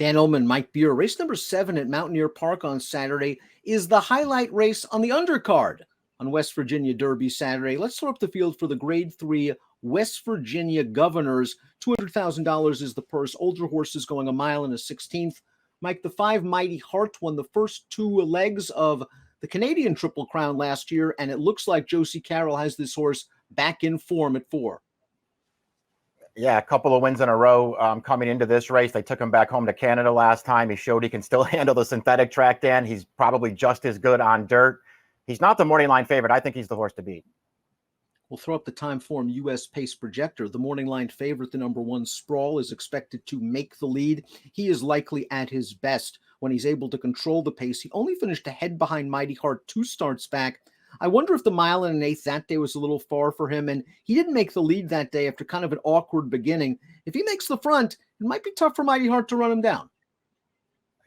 Dan Illman, Mike Beer. Race number 7 at Mountaineer Park on Saturday is the highlight race on the undercard on West Virginia Derby Saturday. Let's throw up the field for the Grade 3 West Virginia Governors. $200,000 is the purse. Older horses going a mile and a 16th. Mike, the 5 Mighty Heart won the first 2 legs of the Canadian Triple Crown last year, and it looks like Josie Carroll has this horse back in form at 4. Yeah, a couple of wins in a row coming into this race. They took him back home to Canada last time. He showed he can still handle the synthetic track, Dan. He's probably just as good on dirt. He's not the morning line favorite. I think he's the horse to beat. We'll throw up the time form U.S. pace projector. The morning line favorite, the number 1 Sprawl, is expected to make the lead. He is likely at his best when he's able to control the pace. He only finished ahead behind Mighty Heart 2 starts back. I wonder if the mile and an 1/8 that day was a little far for him, and he didn't make the lead that day after kind of an awkward beginning. If he makes the front, it might be tough for Mighty Heart to run him down.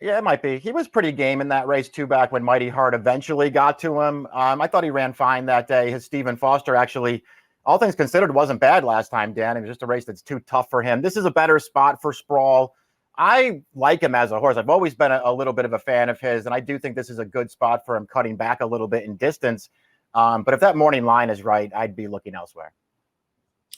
Yeah, it might be. He was pretty game in that race, too, back when Mighty Heart eventually got to him. I thought he ran fine that day. His Stephen Foster actually, all things considered, wasn't bad last time, Dan. It was just a race that's too tough for him. This is a better spot for Sprawl. I like him as a horse. I've always been a little bit of a fan of his, and I do think this is a good spot for him cutting back a little bit in distance. But if that morning line is right, I'd be looking elsewhere.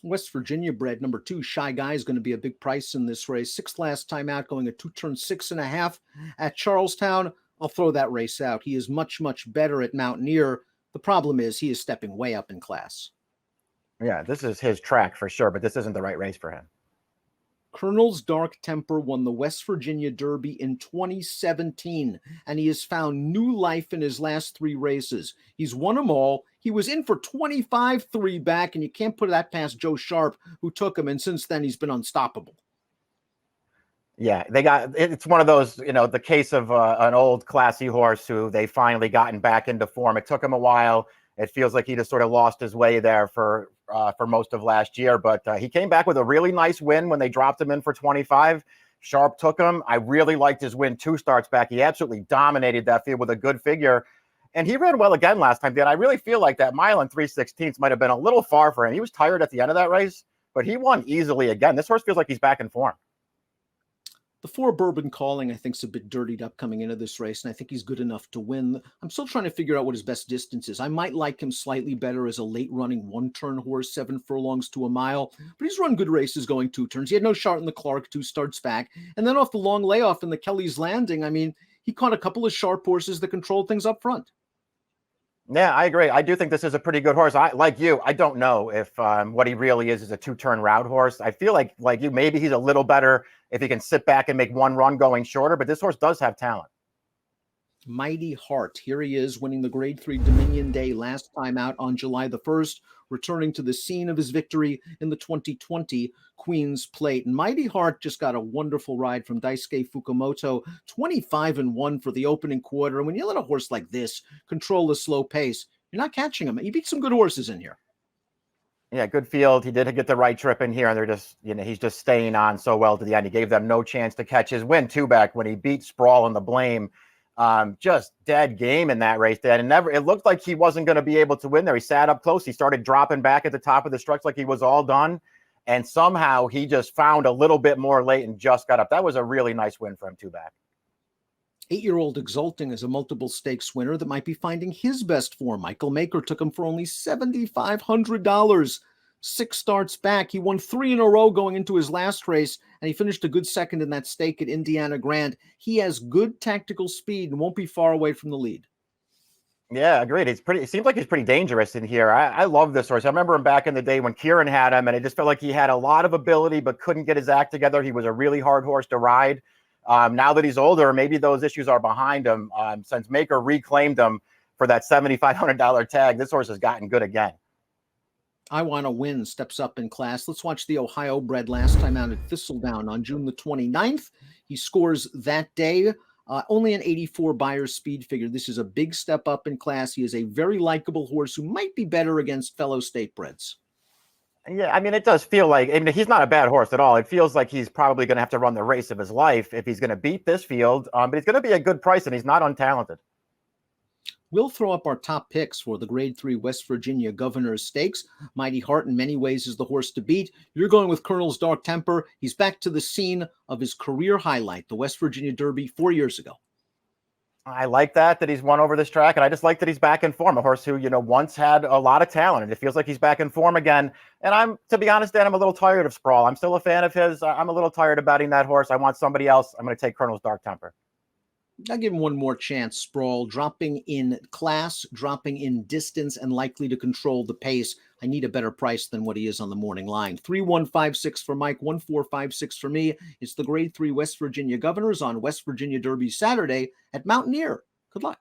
West Virginia bred number 2, Shy Guy, is going to be a big price in this race. 6th last time out, going a 2-turn 6.5 at Charlestown. I'll throw that race out. He is much, much better at Mountaineer. The problem is he is stepping way up in class. Yeah, this is his track for sure, but this isn't the right race for him. Colonel's Dark Temper won the West Virginia Derby in 2017, and he has found new life in his last 3 races. He's won them all. He was in for 25-3 back, and you can't put that past Joe Sharp, who took him, and since then he's been unstoppable. Yeah, it's one of those, the case of an old classy horse who they finally gotten back into form. It took him a while. It feels like he just sort of lost his way there for most of last year, but he came back with a really nice win when they dropped him in for 25. Sharp took him. I really liked his win 2 starts back. He absolutely dominated that field with a good figure, and he ran well again last time. Dan, I really feel like that mile and 3/16 might have been a little far for him. He was tired at the end of that race, but he won easily again. This horse feels like he's back in form. The 4 Bourbon Calling, I think, is a bit dirtied up coming into this race, and I think he's good enough to win. I'm still trying to figure out what his best distance is. I might like him slightly better as a late-running 1-turn horse, 7 furlongs to a mile, but he's run good races going 2 turns. He had no shot in the Clark 2 starts back, and then off the long layoff in the Kelly's Landing, I mean, he caught a couple of sharp horses that controlled things up front. Yeah, I agree. I do think this is a pretty good horse. Like you, I don't know if what he really is a 2-turn route horse. I feel like you, maybe he's a little better if he can sit back and make 1 run going shorter, but this horse does have talent. Mighty Heart. Here he is, winning the Grade 3 Dominion Day last time out on July the 1st, returning to the scene of his victory in the 2020 Queen's Plate. And Mighty Heart just got a wonderful ride from Daisuke Fukumoto, 25-1 for the opening quarter. And when you let a horse like this control the slow pace, you're not catching him. He beat some good horses in here. Yeah, good field. He did get the right trip in here, and they're just, he's just staying on so well to the end. He gave them no chance to catch his win, too, back when he beat Sprawl in the Blame. Just dead game in that race, Dan. And it looked like he wasn't going to be able to win there. He sat up close. He started dropping back at the top of the stretch like he was all done. And somehow he just found a little bit more late and just got up. That was a really nice win for him, too, back. 8-year-old Exulting is a multiple stakes winner that might be finding his best form. Michael Maker took him for only $7,500. 6 starts back. He won 3 in a row going into his last race, and he finished a good second in that stake at Indiana Grand. He has good tactical speed and won't be far away from the lead. Yeah, agreed. It seems like he's pretty dangerous in here. I love this horse. I remember him back in the day when Kieran had him, and it just felt like he had a lot of ability but couldn't get his act together. He was a really hard horse to ride. Now that he's older, maybe those issues are behind him. Since Maker reclaimed him for that $7,500 tag, this horse has gotten good again. I Want to Win steps up in class. Let's watch the Ohio bred last time out at Thistledown on June the 29th. He scores that day. Only an 84 Buyer's speed figure. This is a big step up in class. He is a very likable horse who might be better against fellow state breds. Yeah, I mean, it does feel like, he's not a bad horse at all. It feels like he's probably going to have to run the race of his life if he's going to beat this field. But he's going to be a good price, and he's not untalented. We'll throw up our top picks for the Grade 3 West Virginia Governor's Stakes. Mighty Heart in many ways is the horse to beat. You're going with Colonel's Dark Temper. He's back to the scene of his career highlight, the West Virginia Derby 4 years ago. I like that he's won over this track, and I just like that he's back in form. A horse who, once had a lot of talent, and it feels like he's back in form again. And to be honest, Dan, I'm a little tired of Sprawl. I'm still a fan of his. I'm a little tired of betting that horse. I want somebody else. I'm going to take Colonel's Dark Temper. I'll give him one more chance. Sprawl, dropping in class, dropping in distance, and likely to control the pace. I need a better price than what he is on the morning line. 3156 for Mike, 1456 for me. It's the Grade 3 West Virginia Governors on West Virginia Derby Saturday at Mountaineer. Good luck.